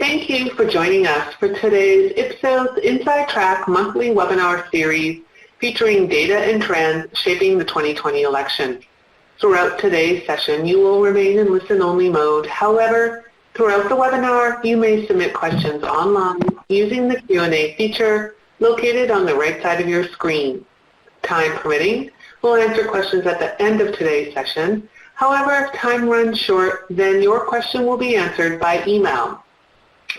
Thank you for joining us for today's Ipsos Inside Track monthly webinar series featuring data and trends shaping the 2020 election. Throughout today's session, you will remain in listen-only mode. However, throughout the webinar, you may submit questions online using the Q&A feature located on the right side of your screen. Time permitting, we'll answer questions at the end of today's session. However, if time runs short, then your question will be answered by email.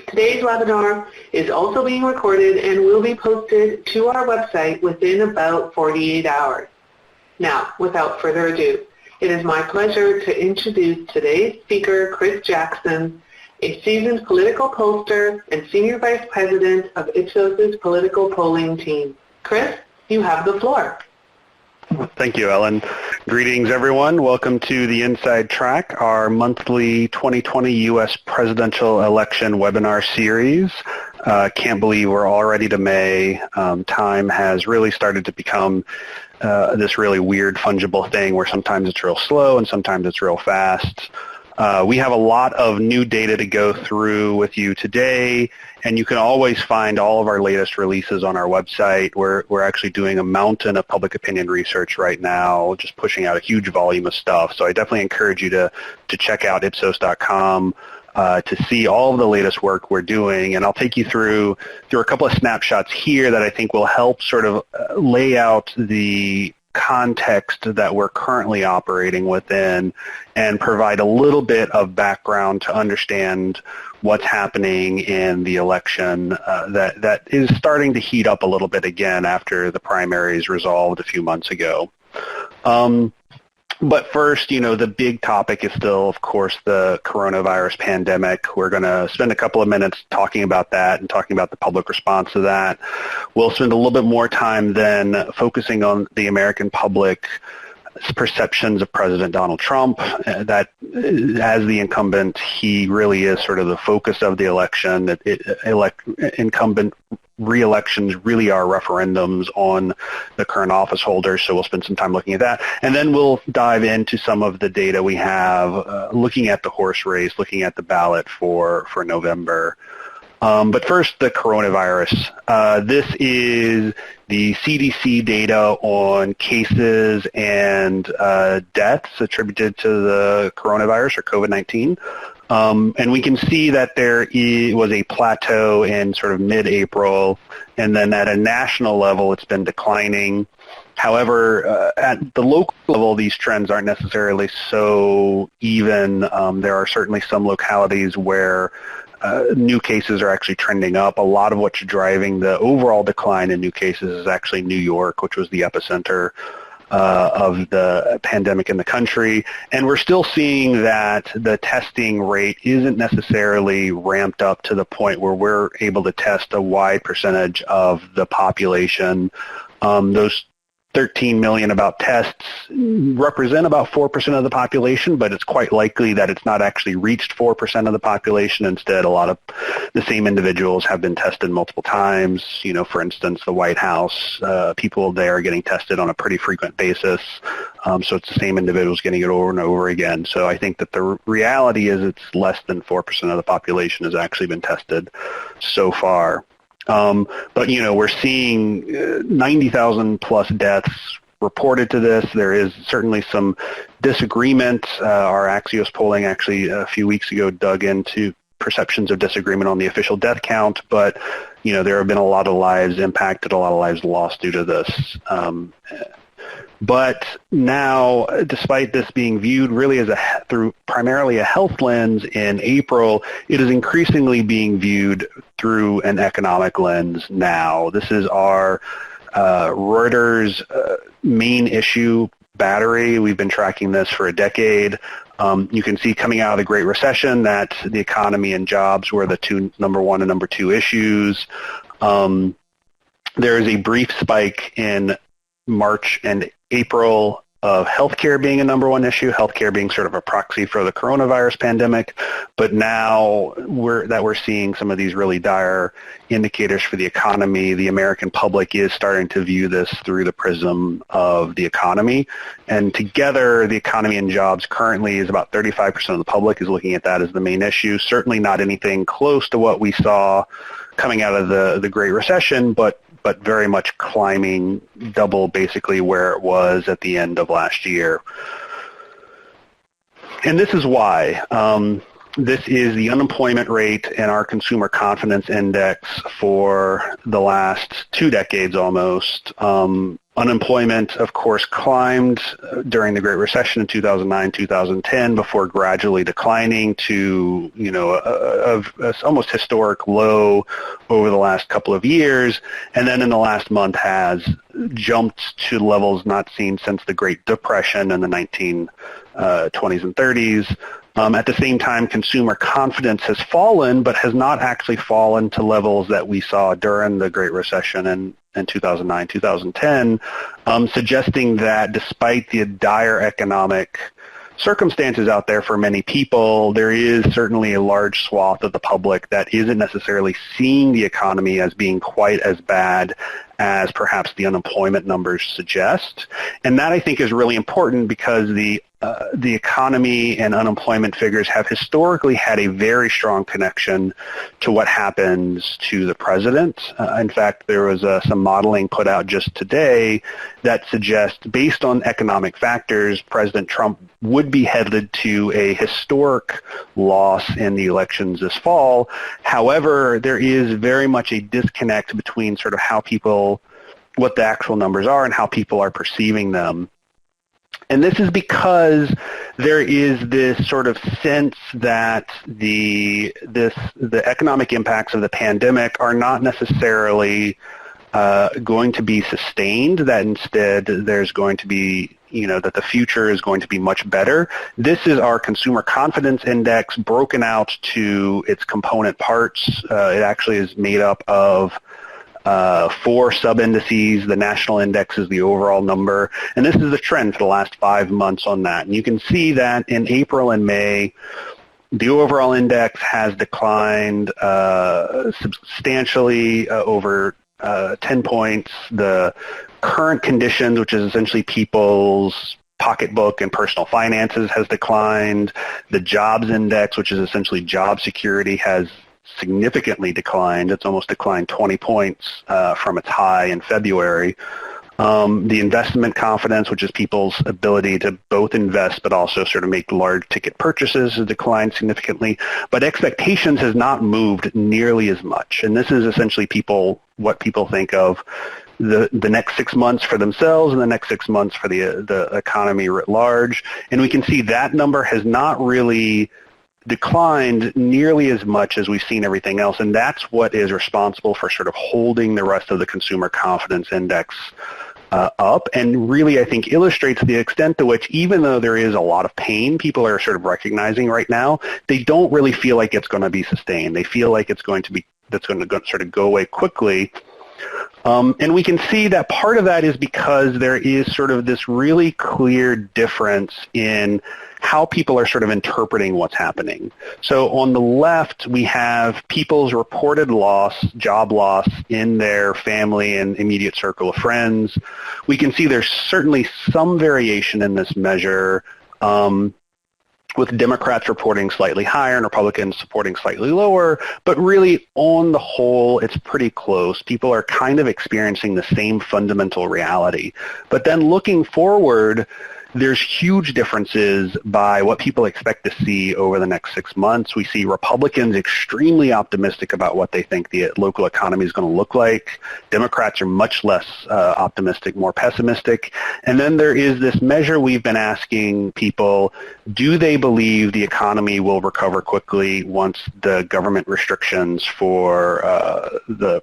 Today's webinar is also being recorded and will be posted to our website within about 48 hours. Now, without further ado, it is my pleasure to introduce today's speaker, Chris Jackson, a seasoned political pollster and Senior Vice President of Ipsos's political polling team. Chris, you have the floor. Thank you, Ellen. Greetings, everyone. Welcome to the Inside Track, our monthly 2020 U.S. presidential election webinar series. Can't believe we're already to May. Time has really started to become this really weird fungible thing where sometimes it's real slow and sometimes it's real fast. We have a lot of new data to go through with you today, and you can always find all of our latest releases on our website. We're actually doing a mountain of public opinion research right now, just pushing out a huge volume of stuff. So I definitely encourage you to check out Ipsos.com to see all of the latest work we're doing. And I'll take you through a couple of snapshots here that I think will help sort of lay out the context that we're currently operating within and provide a little bit of background to understand what's happening in the election that is starting to heat up a little bit again after the primaries resolved a few months ago. But first, the big topic is still, of course, the coronavirus pandemic. We're going to spend a couple of minutes talking about that and talking about the public response to that. We'll spend a little bit more time then focusing on the American public's perceptions of President Donald Trump. That as the incumbent, he really is sort of the focus of the election. Incumbent re-elections really are referendums on the current office holders, so we'll spend some time looking at that. And then we'll dive into some of the data we have, looking at the horse race, looking at the ballot for November. But first, the coronavirus. This is the CDC data on cases and deaths attributed to the coronavirus or COVID-19. And we can see that there was a plateau in sort of mid-April, and then at a national level it's been declining. However, at the local level, these trends aren't necessarily so even. There are certainly some localities where new cases are actually trending up. A lot of what's driving the overall decline in new cases is actually New York, which was the epicenter of the pandemic in the country. And we're still seeing that the testing rate isn't necessarily ramped up to the point where we're able to test a wide percentage of the population. Those 13 million about tests represent about 4% of the population, but it's quite likely that it's not actually reached 4% of the population. Instead, a lot of the same individuals have been tested multiple times. For instance, the White House, people there are getting tested on a pretty frequent basis. So it's the same individuals getting it over and over again. So I think that the reality is it's less than 4% of the population has actually been tested so far. But, we're seeing 90,000 plus deaths reported to this. There is certainly some disagreement. Our Axios polling actually a few weeks ago dug into perceptions of disagreement on the official death count, but, there have been a lot of lives impacted, a lot of lives lost due to this. But now, despite this being viewed really as through primarily a health lens in April, it is increasingly being viewed through an economic lens now. This is our Reuters main issue battery. We've been tracking this for a decade. You can see coming out of the Great Recession that the economy and jobs were the number one and number two issues. There is a brief spike in March and April of healthcare being a number one issue, healthcare being sort of a proxy for the coronavirus pandemic, but now we're seeing some of these really dire indicators for the economy. The American public is starting to view this through the prism of the economy, and together the economy and jobs currently is about 35% of the public is looking at that as the main issue. Certainly not anything close to what we saw coming out of the Great Recession, but very much climbing double basically where it was at the end of last year. And this is why. This is the unemployment rate and our consumer confidence index for the last 2 decades almost. Unemployment, of course, climbed during the Great Recession in 2009, 2010 before gradually declining to, a almost historic low over the last couple of years. And then in the last month has jumped to levels not seen since the Great Depression in the 1920s and 30s. At the same time, consumer confidence has fallen, but has not actually fallen to levels that we saw during the Great Recession in 2009, 2010, suggesting that despite the dire economic circumstances out there for many people, there is certainly a large swath of the public that isn't necessarily seeing the economy as being quite as bad as perhaps the unemployment numbers suggest. And that, I think, is really important because the economy and unemployment figures have historically had a very strong connection to what happens to the president. In fact, there was some modeling put out just today that suggests, based on economic factors, President Trump would be headed to a historic loss in the elections this fall. However, there is very much a disconnect between sort of what the actual numbers are and how people are perceiving them. And this is because there is this sort of sense that the economic impacts of the pandemic are not necessarily going to be sustained, that instead there's going to be, that the future is going to be much better. This is our consumer confidence index broken out to its component parts. It actually is made up of 4 sub-indices. The national index is the overall number, and this is the trend for the last 5 months on that. And you can see that in April and May, the overall index has declined substantially over 10 points. The current conditions, which is essentially people's pocketbook and personal finances, has declined. The jobs index, which is essentially job security, has significantly declined. It's almost declined 20 points from its high in February. The investment confidence, which is people's ability to both invest but also sort of make large ticket purchases, has declined significantly. But expectations has not moved nearly as much. And this is essentially what people think of the next 6 months for themselves and the next 6 months for the economy writ large. And we can see that number has not really declined nearly as much as we've seen everything else, and that's what is responsible for sort of holding the rest of the consumer confidence index up, and really I think illustrates the extent to which, even though there is a lot of pain people are sort of recognizing right now, they don't really feel like it's going to be sustained. They feel like that's going to sort of go away quickly. And we can see that part of that is because there is sort of this really clear difference in how people are sort of interpreting what's happening. So on the left, we have people's reported job loss in their family and immediate circle of friends. We can see there's certainly some variation in this measure, with Democrats reporting slightly higher and Republicans supporting slightly lower, but really on the whole, it's pretty close. People are kind of experiencing the same fundamental reality. But then looking forward, there's huge differences by what people expect to see over the next 6 months. We see Republicans extremely optimistic about what they think the local economy is going to look like. Democrats are much less optimistic, more pessimistic. And then there is this measure we've been asking people, do they believe the economy will recover quickly once the government restrictions to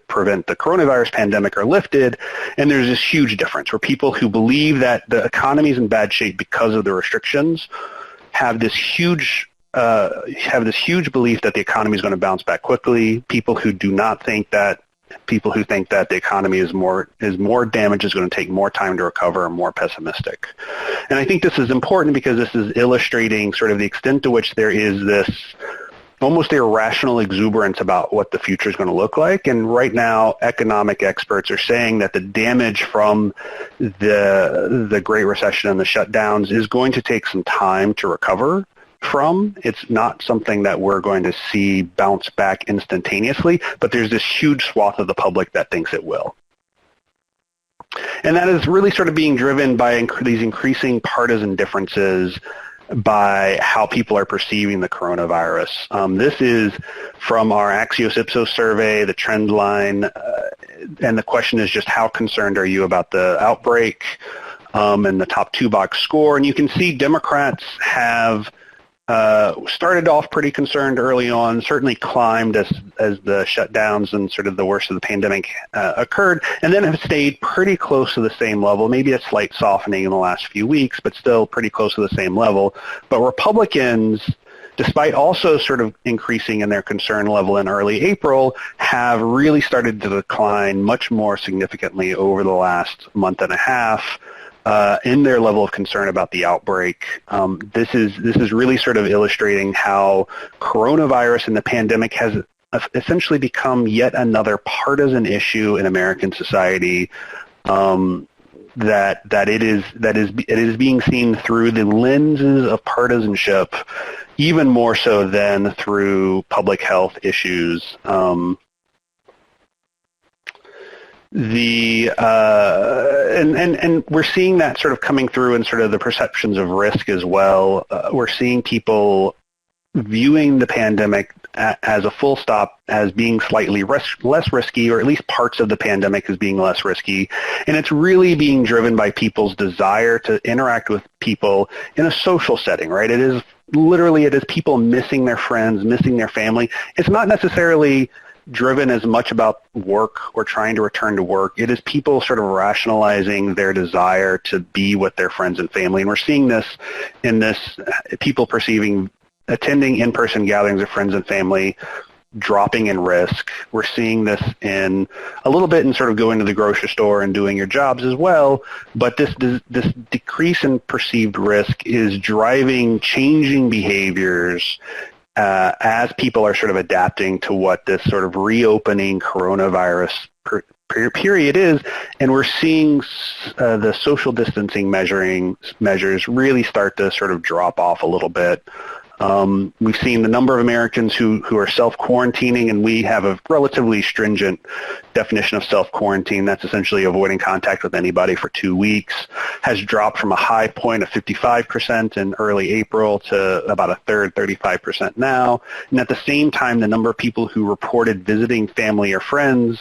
prevent the coronavirus pandemic are lifted? And there's this huge difference where people who believe that the economy is in bad shape because of the restrictions have this huge belief that the economy is going to bounce back quickly. People who do not think that People who think that the economy is more damage, is going to take more time to recover, are more pessimistic. And I think this is important because this is illustrating sort of the extent to which there is this almost irrational exuberance about what the future is going to look like. And right now, economic experts are saying that the damage from the Great Recession and the shutdowns is going to take some time to recover from. It's not something that we're going to see bounce back instantaneously, but there's this huge swath of the public that thinks it will. And that is really sort of being driven by these increasing partisan differences by how people are perceiving the coronavirus. This is from our Axios Ipsos survey, the trend line, and the question is just how concerned are you about the outbreak, and the top two box score. And you can see Democrats have started off pretty concerned early on, certainly climbed as the shutdowns and sort of the worst of the pandemic occurred, and then have stayed pretty close to the same level, maybe a slight softening in the last few weeks, but still pretty close to the same level. But Republicans, despite also sort of increasing in their concern level in early April, have really started to decline much more significantly over the last month and a half. In their level of concern about the outbreak. This is really sort of illustrating how coronavirus and the pandemic has essentially become yet another partisan issue in American society. That it is being seen through the lenses of partisanship, even more so than through public health issues. And we're seeing that sort of coming through in sort of the perceptions of risk as well. We're seeing people viewing the pandemic as a full stop as being slightly less risky, or at least parts of the pandemic as being less risky. And it's really being driven by people's desire to interact with people in a social setting, right? It is people missing their friends, missing their family. It's not necessarily driven as much about work or trying to return to work. It is people sort of rationalizing their desire to be with their friends and family. And we're seeing this in people perceiving attending in-person gatherings of friends and family dropping in risk. We're seeing this in a little bit in sort of going to the grocery store and doing your jobs as well. But this decrease in perceived risk is driving changing behaviors as people are sort of adapting to what this sort of reopening coronavirus period is, and we're seeing the social distancing measures really start to sort of drop off a little bit. We've seen the number of Americans who are self-quarantining, and we have a relatively stringent definition of self-quarantine. That's essentially avoiding contact with anybody for 2 weeks, has dropped from a high point of 55% in early April to about a third, 35% now. And at the same time, the number of people who reported visiting family or friends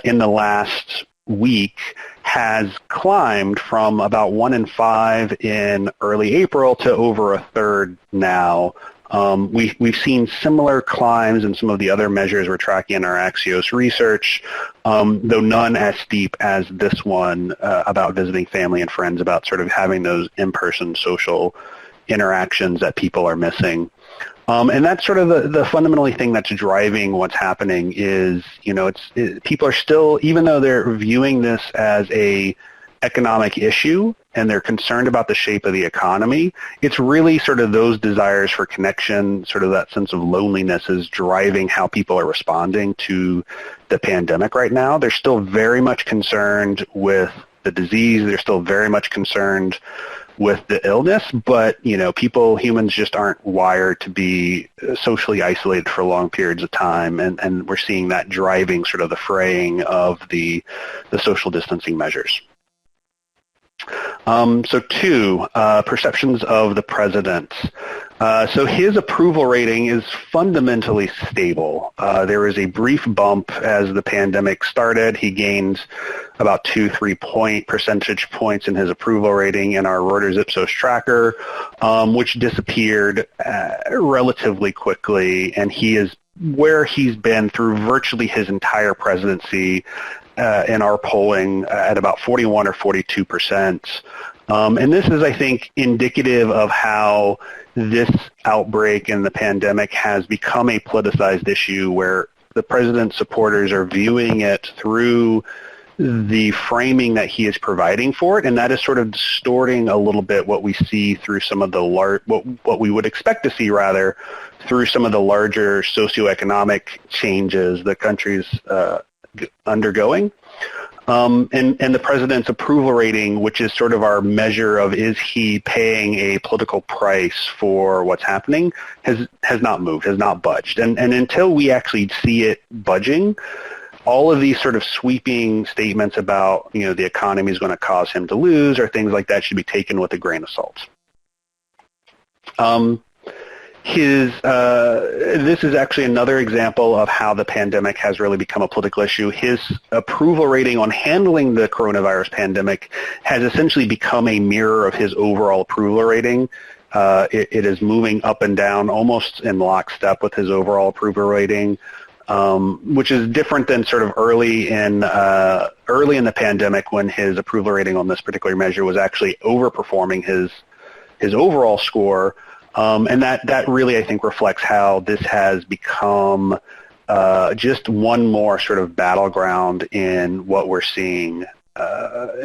in the last week has climbed from about 1 in 5 in early April to over a third now. We've seen similar climbs in some of the other measures we're tracking in our Axios research, though none as steep as this one about visiting family and friends, about sort of having those in-person social interactions that people are missing. And that's sort of the fundamentally thing that's driving what's happening is, people are still, even though they're viewing this as a economic issue and they're concerned about the shape of the economy, it's really sort of those desires for connection, sort of that sense of loneliness is driving how people are responding to the pandemic right now. They're still very much concerned with the disease. They're still very much concerned with the illness, but humans just aren't wired to be socially isolated for long periods of time, and we're seeing that driving sort of the fraying of the social distancing measures. So two, perceptions of the president. So his approval rating is fundamentally stable. There was a brief bump as the pandemic started. He gained about 2-3 percentage points in his approval rating in our Reuters Ipsos tracker, which disappeared relatively quickly, and he is where he's been through virtually his entire presidency in our polling at about 41 or 42%. And this is, I think, indicative of how this outbreak and the pandemic has become a politicized issue where the president's supporters are viewing it through the framing that he is providing for it, and that is sort of distorting a little bit what we see through some of the what we would expect to see rather through some of the larger socioeconomic changes the country's undergoing. And the president's approval rating, which is sort of our measure of is he paying a political price for what's happening, has not moved, has not budged. And until we actually see it budging, all of these sort of sweeping statements about, the economy is going to cause him to lose or things like that should be taken with a grain of salt. This is actually another example of how the pandemic has really become a political issue. His approval rating on handling the coronavirus pandemic has essentially become a mirror of his overall approval rating. It is moving up and down almost in lockstep with his overall approval rating. Which is different than sort of early in the pandemic when his approval rating on this particular measure was actually overperforming his overall score, and that really I think reflects how this has become just one more sort of battleground in what we're seeing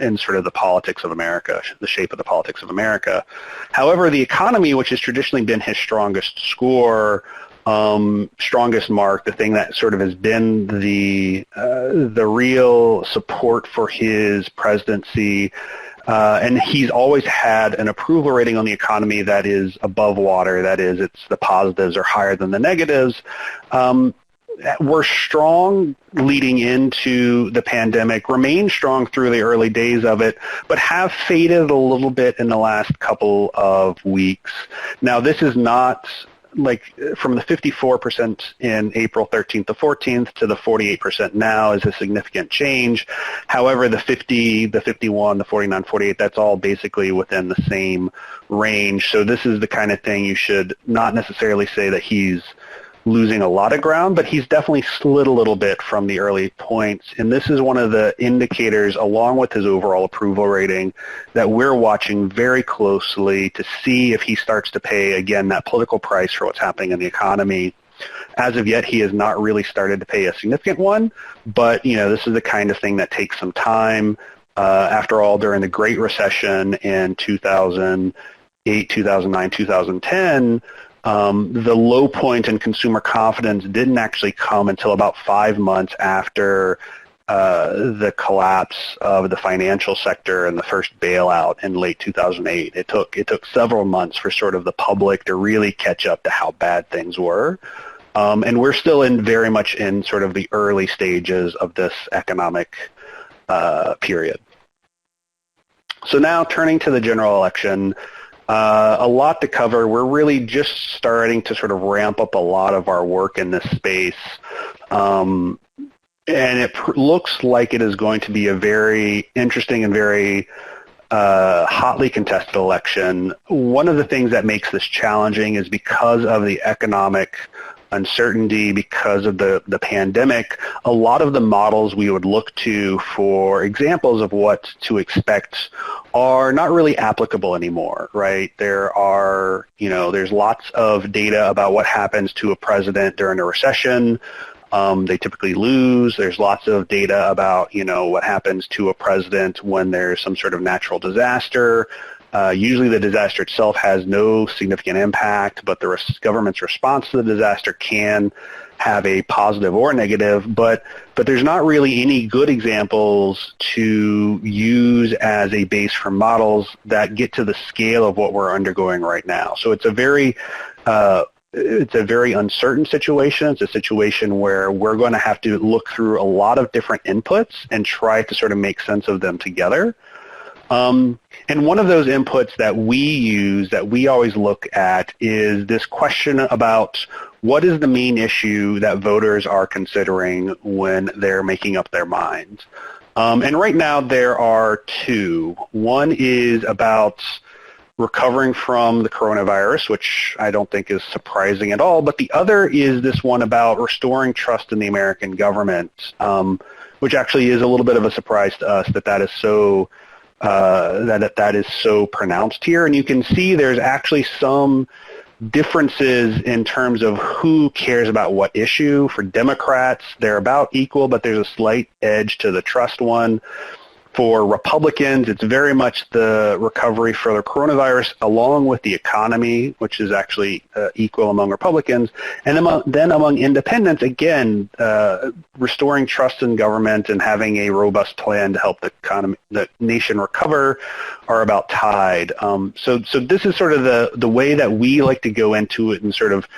in sort of the politics of America, the shape of the politics of America. However, the economy, which has traditionally been his strongest score, strongest mark, the thing that sort of has been the real support for his presidency, and he's always had an approval rating on the economy that is above water. That is, the positives are higher than the negatives. Were strong leading into the pandemic, remained strong through the early days of it, but have faded a little bit in the last couple of weeks. Now, this is not like from the 54% in April 13th to 14th to the 48% now is a significant change. However, the 50, the 51, the 49, 48, that's all basically within the same range. So this is the kind of thing you should not necessarily say that he's losing a lot of ground, but he's definitely slid a little bit from the early points. And this is one of the indicators, along with his overall approval rating, that we're watching very closely to see if he starts to pay, again, that political price for what's happening in the economy. As of yet, he has not really started to pay a significant one, but, this is the kind of thing that takes some time. After all, during the Great Recession in 2008, 2009, 2010, the low point in consumer confidence didn't actually come until about 5 months after the collapse of the financial sector and the first bailout in late 2008. It took several months for sort of the public to really catch up to how bad things were. And we're still very much in sort of the early stages of this economic period. So now turning to the general election, a lot to cover. We're really just starting to sort of ramp up a lot of our work in this space. And it looks like it is going to be a very interesting and very hotly contested election. One of the things that makes this challenging is because of the economic uncertainty, because of the pandemic, a lot of the models we would look to for examples of what to expect are not really applicable anymore, right? There's lots of data about what happens to a president during a recession. They typically lose. There's lots of data about, what happens to a president when there's some sort of natural disaster. Usually the disaster itself has no significant impact, but the government's response to the disaster can have a positive or negative, but there's not really any good examples to use as a base for models that get to the scale of what we're undergoing right now. So it's a very uncertain situation. It's a situation where we're going to have to look through a lot of different inputs and try to sort of make sense of them together. And one of those inputs that we use, that we always look at, is this question about what is the main issue that voters are considering when they're making up their minds. And right now there are two. One is about recovering from the coronavirus, which I don't think is surprising at all, but the other is this one about restoring trust in the American government, which actually is a little bit of a surprise to us that is so that is so pronounced here. And you can see there's actually some differences in terms of who cares about what issue. For Democrats, they're about equal, but there's a slight edge to the trust one. For Republicans, it's very much the recovery for the coronavirus along with the economy, which is actually equal among Republicans. And then among independents, again, restoring trust in government and having a robust plan to help the nation recover are about tied. So this is sort of the way that we like to go into it, and sort of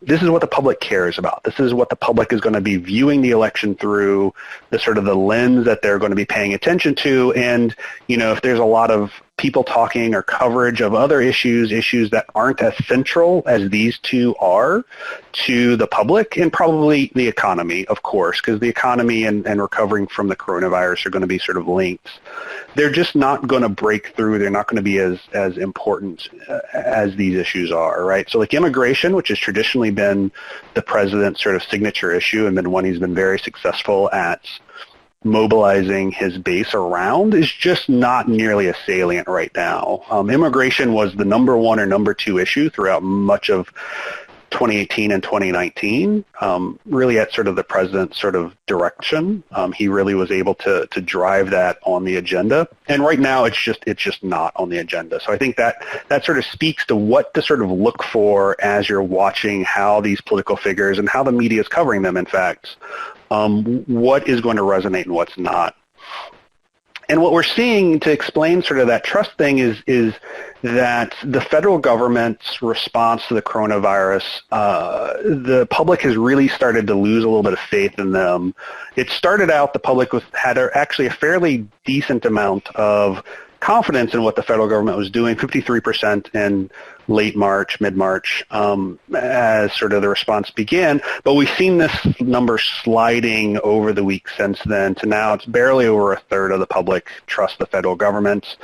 this is what the public cares about. This is what the public is going to be viewing the election through, the sort of the lens that they're going to be paying attention to. And, if there's a lot of people talking or coverage of other issues that aren't as central as these two are to the public, and probably the economy, of course, because the economy and recovering from the coronavirus are going to be sort of linked. They're just not going to break through. They're not going to be as important as these issues are, right? So like immigration, which has traditionally been the president's sort of signature issue and been one he's been very successful at mobilizing his base around, is just not nearly as salient right now. Immigration was the number one or number two issue throughout much of 2018 and 2019, really at sort of the president's sort of direction. He really was able to drive that on the agenda. And right now it's just not on the agenda. So I think that sort of speaks to what to sort of look for as you're watching how these political figures and how the media is covering them, in fact, what is going to resonate and what's not. And what we're seeing to explain sort of that trust thing is that the federal government's response to the coronavirus, the public has really started to lose a little bit of faith in them. It started out, the public had actually a fairly decent amount of confidence in what the federal government was doing, 53% in late March, mid-March, as sort of the response began. But we've seen this number sliding over the week since then to now it's barely over a third of the public trust the federal government.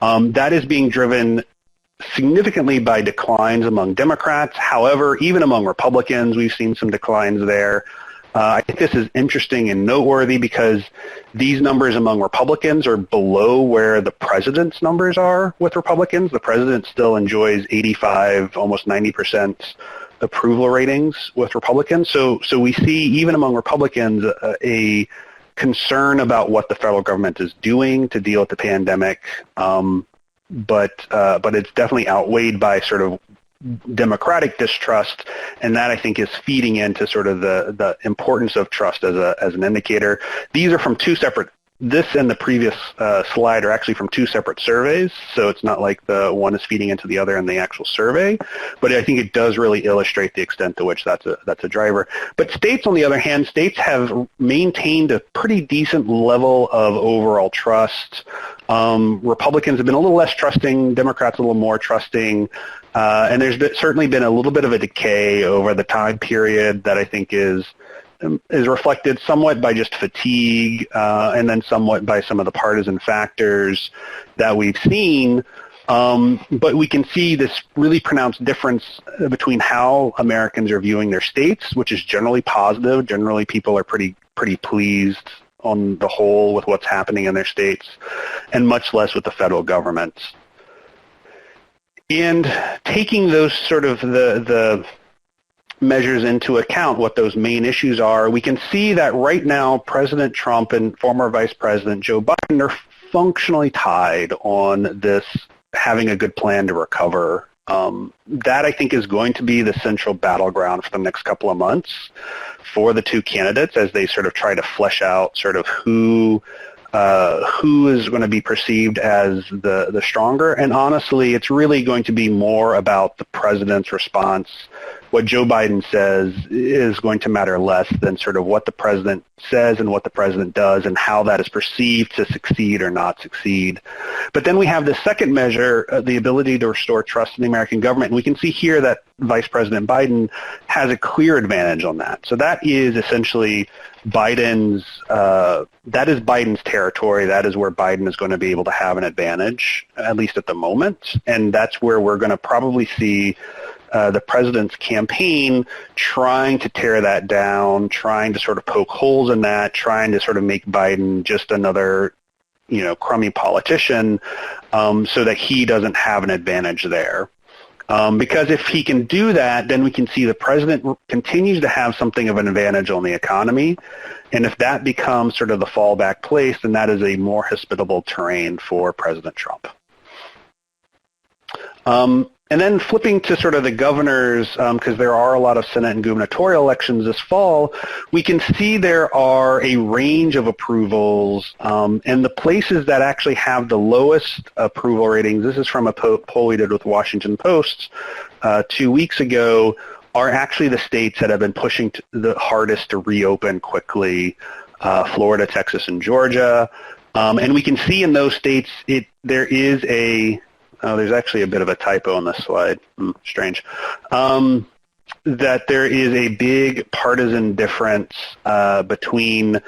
That is being driven significantly by declines among Democrats. However, even among Republicans, we've seen some declines there. I think this is interesting and noteworthy because these numbers among Republicans are below where the president's numbers are with Republicans. The president still enjoys 85, almost 90% approval ratings with Republicans. So we see even among Republicans a concern about what the federal government is doing to deal with the pandemic, but it's definitely outweighed by sort of Democratic distrust, and that I think is feeding into sort of the importance of trust as an indicator. These are from two separate. This and the previous slide are actually from two separate surveys, so it's not like the one is feeding into the other in the actual survey. But I think it does really illustrate the extent to which that's a driver. But states, on the other hand, states have maintained a pretty decent level of overall trust. Republicans have been a little less trusting, Democrats a little more trusting. And there's certainly been a little bit of a decay over the time period that I think is reflected somewhat by just fatigue and then somewhat by some of the partisan factors that we've seen. But we can see this really pronounced difference between how Americans are viewing their states, which is generally positive. Generally, people are pretty pleased on the whole with what's happening in their states, and much less with the federal government. And taking those sort of the measures into account, what those main issues are, we can see that right now President Trump and former Vice President Joe Biden are functionally tied on this having a good plan to recover. That I think is going to be the central battleground for the next couple of months for the two candidates as they sort of try to flesh out sort of who is going to be perceived as the stronger. And honestly, it's really going to be more about the president's response. What Joe Biden says is going to matter less than sort of what the president says and what the president does and how that is perceived to succeed or not succeed. But then we have the second measure, the ability to restore trust in the American government. And we can see here that Vice President Biden has a clear advantage on that. So that is essentially Biden's territory. That is where Biden is going to be able to have an advantage, at least at the moment. And that's where we're going to probably see the president's campaign trying to tear that down, trying to sort of poke holes in that, trying to sort of make Biden just another, crummy politician so that he doesn't have an advantage there. Because if he can do that, then we can see the president continues to have something of an advantage on the economy. And if that becomes sort of the fallback place, then that is a more hospitable terrain for President Trump. And then flipping to sort of the governors, because there are a lot of Senate and gubernatorial elections this fall, we can see there are a range of approvals, and the places that actually have the lowest approval ratings, this is from a poll we did with Washington Post 2 weeks ago, are actually the states that have been pushing the hardest to reopen quickly, Florida, Texas, and Georgia. And we can see in those states there is there's actually a bit of a typo on this slide. Strange. That there is a big partisan difference between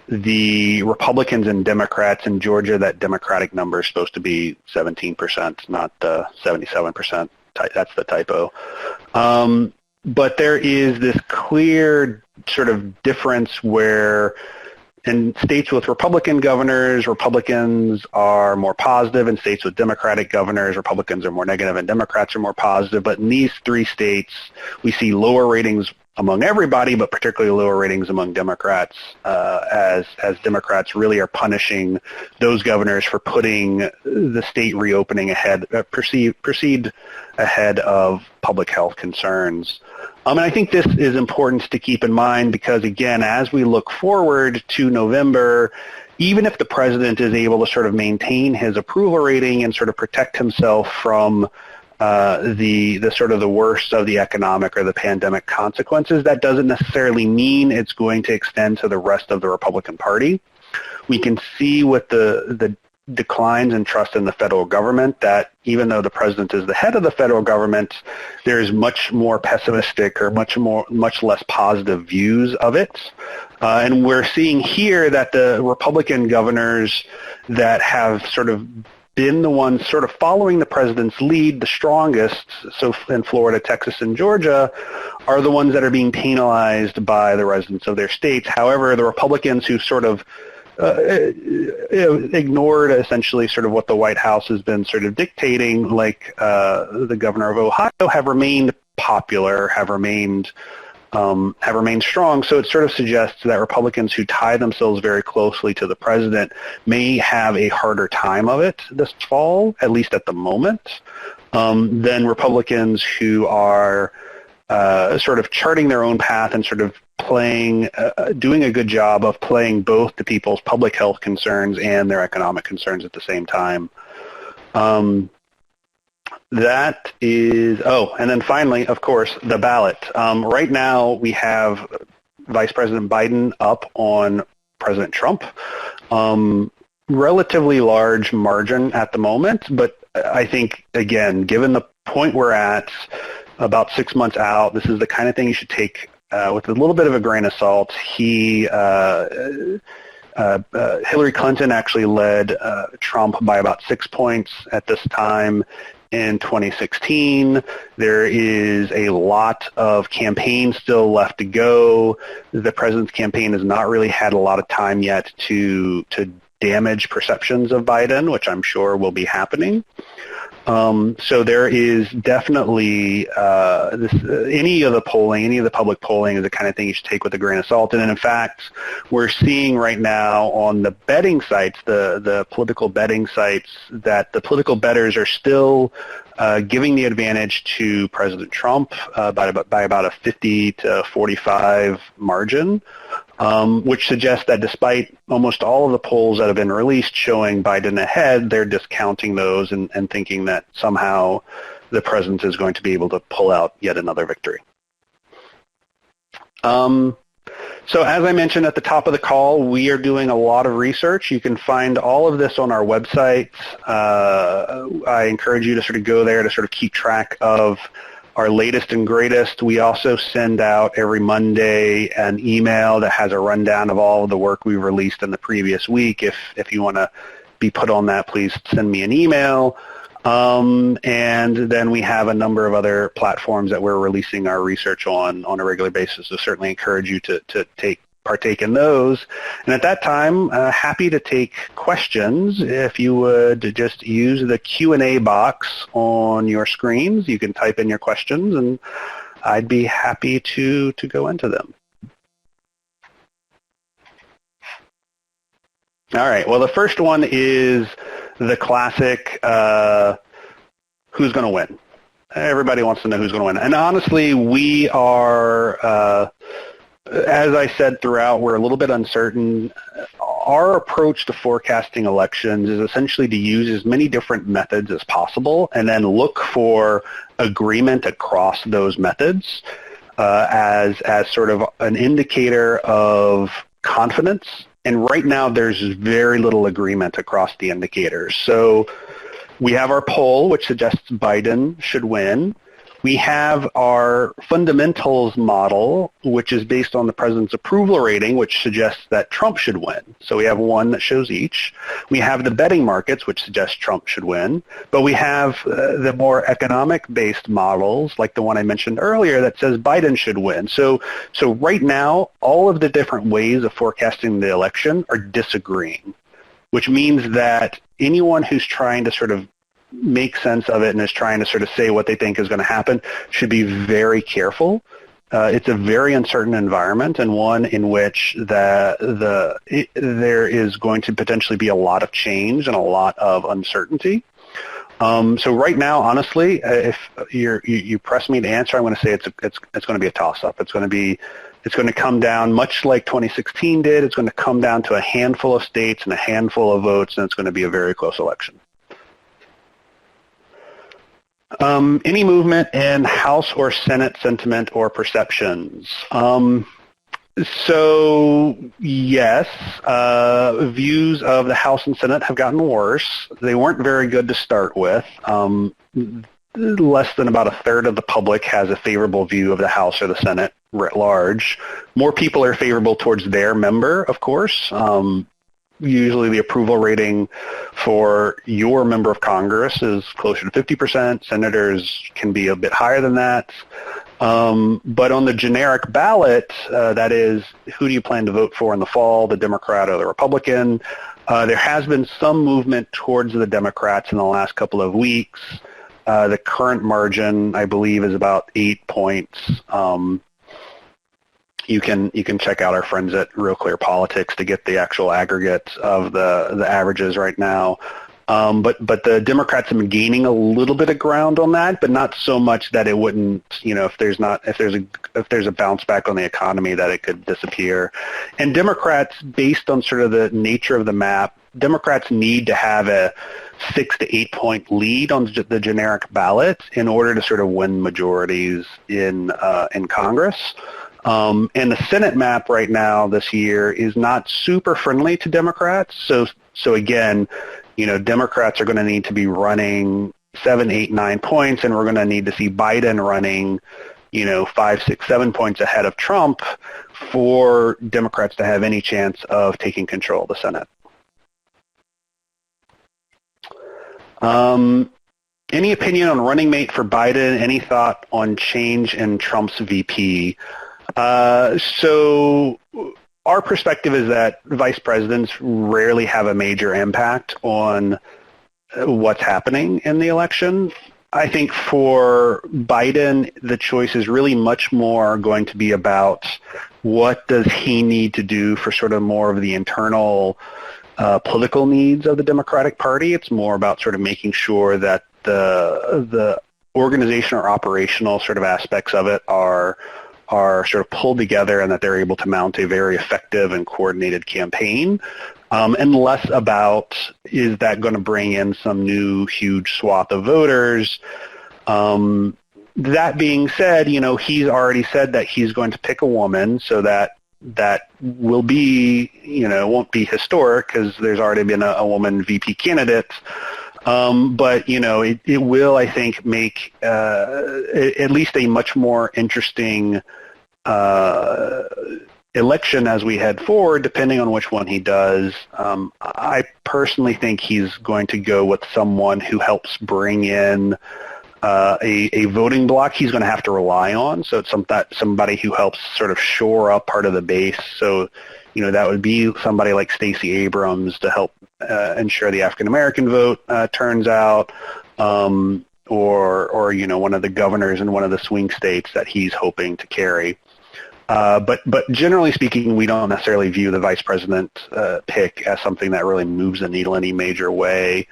the Republicans and Democrats in Georgia. That Democratic number is supposed to be 17%, not 77%. That's the typo. But there is this clear sort of difference where in states with Republican governors, Republicans are more positive. In states with Democratic governors, Republicans are more negative and Democrats are more positive. But in these three states, we see lower ratings among everybody, but particularly lower ratings among Democrats, as Democrats really are punishing those governors for putting the state reopening proceed ahead of public health concerns. And I think this is important to keep in mind because, again, as we look forward to November, even if the president is able to sort of maintain his approval rating and sort of protect himself from the sort of the worst of the economic or the pandemic consequences, that doesn't necessarily mean it's going to extend to the rest of the Republican Party. We can see with the declines in trust in the federal government that even though the president is the head of the federal government, there's much more pessimistic or much less positive views of it. And we're seeing here that the Republican governors that have sort of been the ones sort of following the president's lead the strongest, so in Florida, Texas, and Georgia, are the ones that are being penalized by the residents of their states. However, the Republicans who sort of ignored essentially sort of what the White House has been sort of dictating, like the governor of Ohio, have remained popular, have remained strong. So it sort of suggests that Republicans who tie themselves very closely to the president may have a harder time of it this fall, at least at the moment, than Republicans who are sort of charting their own path and sort of doing a good job of playing both the people's public health concerns and their economic concerns at the same time. That is, and then finally, of course, the ballot. Right now, we have Vice President Biden up on President Trump. Relatively large margin at the moment, but I think, again, given the point we're at, about 6 months out, this is the kind of thing you should take with a little bit of a grain of salt. Hillary Clinton actually led Trump by about 6 points at this time in 2016. There is a lot of campaign still left to go. The president's campaign has not really had a lot of time yet to damage perceptions of Biden, which I'm sure will be happening. So there is definitely any of the public polling is the kind of thing you should take with a grain of salt. And in fact, we're seeing right now on the betting sites, the political betting sites, that the political bettors are still giving the advantage to President Trump by about a 50 to 45 margin. Which suggests that despite almost all of the polls that have been released showing Biden ahead, they're discounting those and thinking that somehow the president is going to be able to pull out yet another victory. So as I mentioned at the top of the call, we are doing a lot of research. You can find all of this on our website. I encourage you to sort of go there to sort of keep track of our latest and greatest. We also send out every Monday an email that has a rundown of all of the work we released in the previous week. If you want to be put on that, please send me an email. And then we have a number of other platforms that we're releasing our research on a regular basis. So certainly encourage you to take partake in those. And at that time, happy to take questions. If you would just use the Q&A box on your screens, you can type in your questions, and I'd be happy to go into them. All right. Well, the first one is the classic, who's going to win? Everybody wants to know who's going to win. And honestly, we are, as I said throughout, we're a little bit uncertain. Our approach to forecasting elections is essentially to use as many different methods as possible and then look for agreement across those methods as sort of an indicator of confidence. And right now, there's very little agreement across the indicators. So we have our poll, which suggests Biden should win. We have our fundamentals model, which is based on the president's approval rating, which suggests that Trump should win. So we have one that shows each. We have the betting markets, which suggests Trump should win. But we have the more economic-based models, like the one I mentioned earlier, that says Biden should win. So right now, all of the different ways of forecasting the election are disagreeing, which means that anyone who's trying to sort of make sense of it and is trying to sort of say what they think is going to happen should be very careful. It's a very uncertain environment and one in which there is going to potentially be a lot of change and a lot of uncertainty. So right now, honestly, if you press me to answer, I'm going to say it's going to be a toss-up. It's going to come down, much like 2016 did. It's going to come down to a handful of states and a handful of votes, and it's going to be a very close election. Any movement in House or Senate sentiment or perceptions? So yes, views of the House and Senate have gotten worse. They weren't very good to start with. Less than about a third of the public has a favorable view of the House or the Senate writ large. More people are favorable towards their member, of course. Usually the approval rating for your member of Congress is closer to 50%. Senators can be a bit higher than that. But on the generic ballot, that is, who do you plan to vote for in the fall, the Democrat or the Republican? There has been some movement towards the Democrats in the last couple of weeks. The current margin, I believe, is about 8 points. You can check out our friends at Real Clear Politics to get the actual aggregate of the averages right now. But the Democrats have been gaining a little bit of ground on that, but not so much that it wouldn't, if there's a bounce back on the economy, that it could disappear. And Democrats, based on sort of the nature of the map, Democrats need to have a 6 to 8 point lead on the generic ballot in order to sort of win majorities in Congress. And the Senate map right now this year is not super friendly to Democrats. So again, Democrats are going to need to be running 7, 8, 9 points, and we're going to need to see Biden running, 5, 6, 7 points ahead of Trump for Democrats to have any chance of taking control of the Senate. Any opinion on running mate for Biden? Any thought on change in Trump's VP? So our perspective is that vice presidents rarely have a major impact on what's happening in the election. I think for Biden, the choice is really much more going to be about what does he need to do for sort of more of the internal political needs of the Democratic Party. It's more about sort of making sure that the organization or operational sort of aspects of it are sort of pulled together and that they're able to mount a very effective and coordinated campaign, and less about is that going to bring in some new huge swath of voters. That being said, he's already said that he's going to pick a woman, so that will be, won't be historic because there's already been a woman VP candidate. But, it will, I think, make at least a much more interesting election as we head forward, depending on which one he does. I personally think he's going to go with someone who helps bring in a voting bloc he's going to have to rely on. So it's somebody who helps sort of shore up part of the base. So, that would be somebody like Stacey Abrams to help ensure the African American vote turns out, or one of the governors in one of the swing states that he's hoping to carry. But generally speaking, we don't necessarily view the vice president pick as something that really moves the needle in any major way.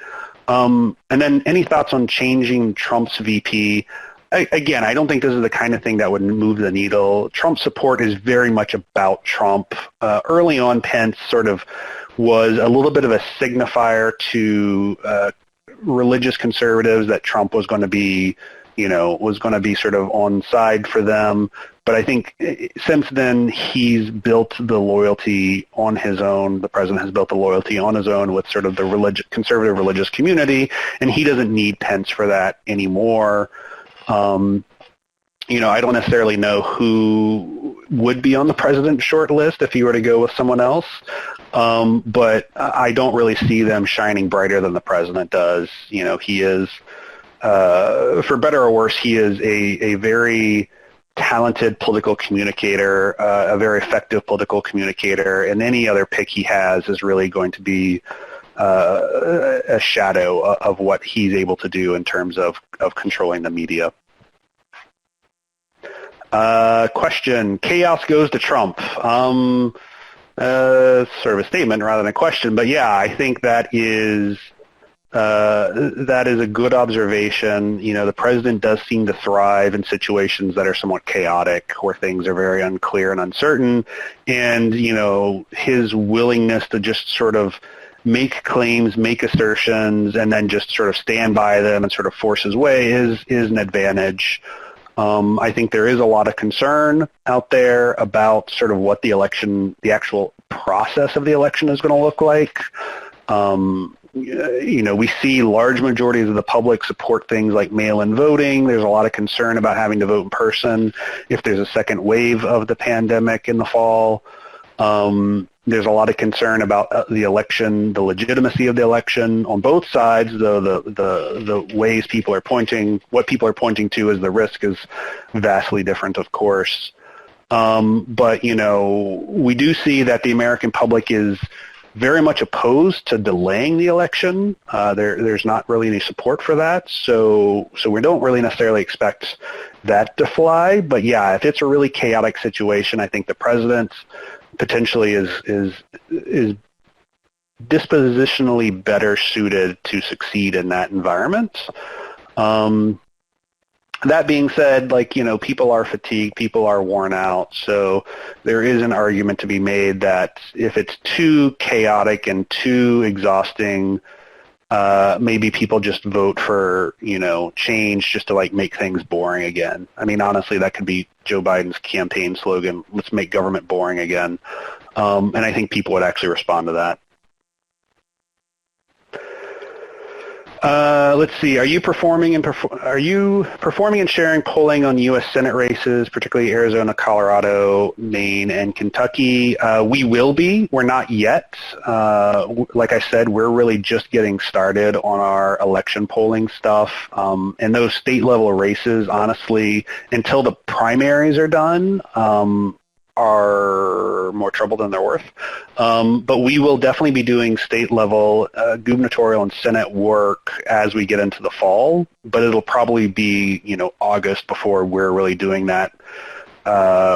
And then any thoughts on changing Trump's VP? Again, I don't think this is the kind of thing that would move the needle. Trump support is very much about Trump. Early on, Pence sort of was a little bit of a signifier to religious conservatives that Trump was going to be, sort of on side for them. But I think since then, he's built the loyalty on his own. The president has built the loyalty on his own with sort of the conservative religious community, and he doesn't need Pence for that anymore. I don't necessarily know who would be on the president's short list if he were to go with someone else, but I don't really see them shining brighter than the president does. He is, for better or worse, he is a very talented political communicator, a very effective political communicator, and any other pick he has is really going to be a shadow of what he's able to do in terms of controlling the media. Question, chaos goes to Trump. Sort of a statement rather than a question, but yeah, I think that is a good observation. The president does seem to thrive in situations that are somewhat chaotic, where things are very unclear and uncertain, and, his willingness to just sort of make claims, make assertions, and then just sort of stand by them and sort of force his way is an advantage. I think there is a lot of concern out there about sort of what the actual process of the election is going to look like. We see large majorities of the public support things like mail-in voting. There's a lot of concern about having to vote in person if there's a second wave of the pandemic in the fall. There's a lot of concern about the election, the legitimacy of the election on both sides, though the ways what people are pointing to as the risk is vastly different, of course. But, we do see that the American public is very much opposed to delaying the election. There's not really any support for that, so we don't really necessarily expect that to fly. But yeah, if it's a really chaotic situation, I think the president potentially is dispositionally better suited to succeed in that environment. That being said, people are fatigued, people are worn out, so there is an argument to be made that if it's too chaotic and too exhausting, maybe people just vote for, change just to make things boring again. I mean, honestly, that could be Joe Biden's campaign slogan, let's make government boring again. And I think people would actually respond to that. Let's see. Are you performing and sharing polling on U.S. Senate races, particularly Arizona, Colorado, Maine, and Kentucky? We will be. We're not yet. Like I said, we're really just getting started on our election polling stuff. And those state-level races, honestly, until the primaries are done, are more trouble than they're worth. But we will definitely be doing state-level gubernatorial and Senate work as we get into the fall, but it'll probably be, August before we're really doing that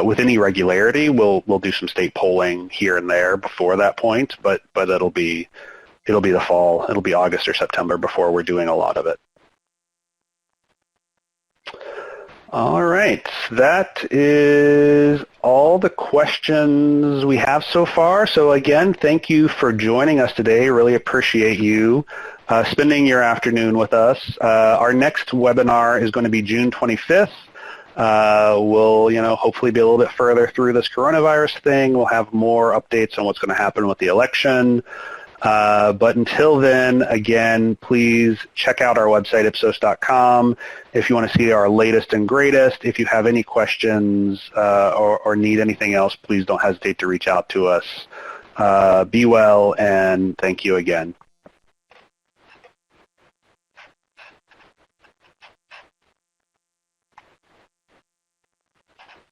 with any regularity. We'll do some state polling here and there before that point, but it'll be the fall. It'll be August or September before we're doing a lot of it. All right, that is all the questions we have so far. So again, thank you for joining us today. Really appreciate you spending your afternoon with us. Our next webinar is going to be June 25th. We'll, hopefully be a little bit further through this coronavirus thing. We'll have more updates on what's going to happen with the election. But until then, again, please check out our website, Ipsos.com, if you want to see our latest and greatest. If you have any questions or need anything else, please don't hesitate to reach out to us. Be well, and thank you again.